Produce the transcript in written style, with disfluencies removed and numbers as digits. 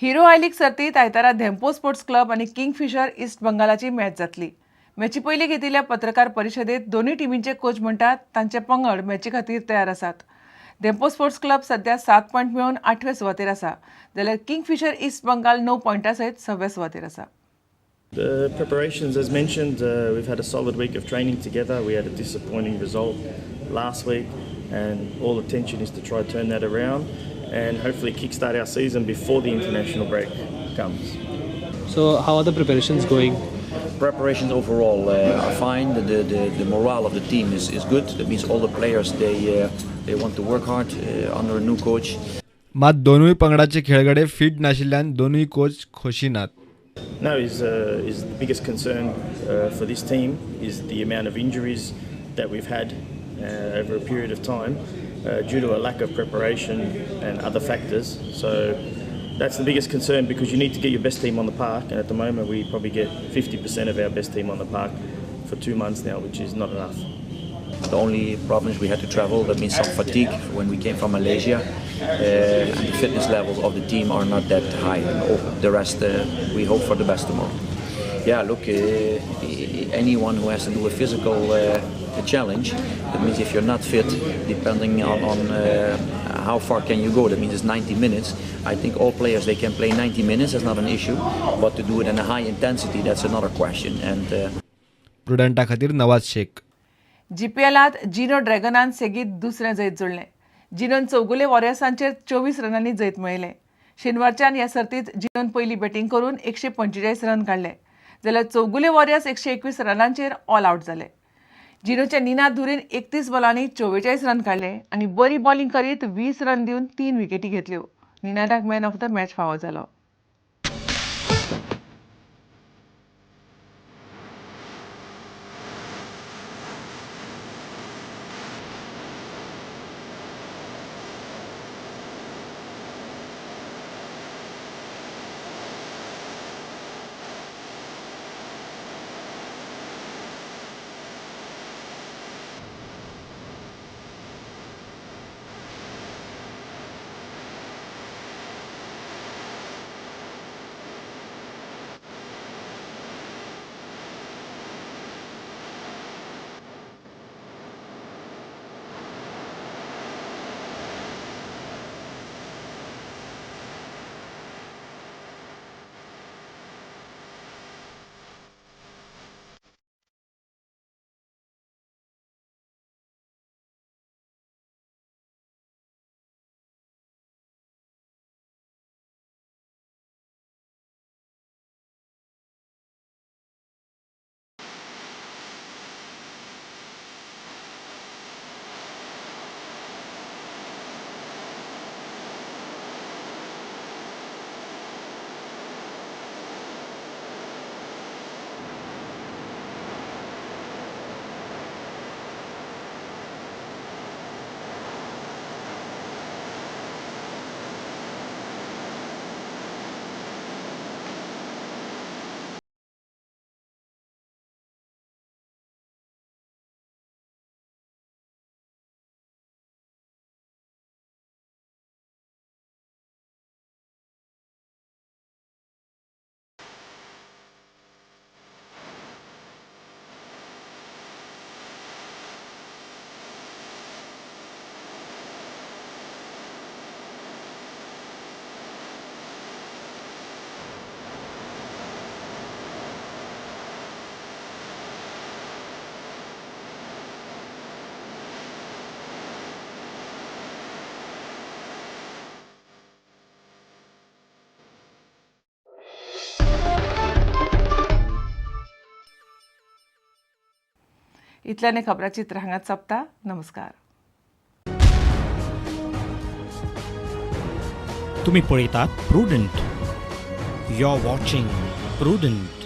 हिरो आय league सर्तीत आयतारा Dempo sports club आणि किंगफिशर ईस्ट बंगालाची मॅच जातली. मॅची पयली घेतिल्ल्या पत्रकार परिशदेत दोन्ही टीमींचे कोच म्हणटात तांचे पंगड मॅची खातीर तयार आसात. धेंपो स्पोर्ट्स क्लब सध्या 7 पॉयंट मेळोवन 8व्या सुवातेर आसा, जाल्यार किंगफिशर ईस्ट बंगाल 9 पॉयंटां सयत 6व्या सुवातेर आसा. The preparations, as mentioned, we've had a solid week of training together. We had a disappointing result last week, and all attention is to try to turn that around and hopefully kickstart our season before the international break comes. So, how are the preparations going? Preparations overall are fine. The morale of the team is good. That means all the players they want to work hard under a new coach. मात दोनूय पंगडाचे खेळगडे fit नाशिल्ल्यान दोनूय coach खोशी नात. No, is the biggest concern for this team is the amount of injuries that we've had over a period of time due to a lack of preparation and other factors. So that's the biggest concern because you need to get your best team on the park, and at the moment we probably get 50% of our best team on the park for 2 months now, which is not enough. The only problem is we had to travel. That means some fatigue when we came from Malaysia, and the fitness levels of the team are not that high. The rest, we hope for the best tomorrow. Yeah, look, anyone who has to do a physical challenge, that means if you're not fit, depending on how far can you go, that means it's 90 minutes. I think all players, they can play 90 minutes, that's not an issue, but to do it in a high intensity, that's another question. And प्रुडंटा खातीर नवाज शेख. जीपीएलात जिनो ड्रॅगनान सेगीत दुसरें जैत जोडलें. Xenon Chougule वॉरियर्सांचेर 24 रनांनी जैत मेळयलें. शेनवारच्यान ह्या सर्तीत जिनोन पयली बॅटिंग करून 145 रन काडले, जाल्यार चौगुले वॉरियर्स 121 रनांचेर ऑल आउट जाले. जिनोच्या निनाद धुरीन 31 बॉलांनी 44 रन काडले आनी बरी बॉलिंग करीत 20 रन दिवन 3 विकेटी घेतल्यो. निनादाक मॅन ऑफ द मॅच फावो जालो. इतल्याने खबराची चित्र हांगाच सोंपता. नमस्कार. तुम्ही पळयतात Prudent. You are watching prudent.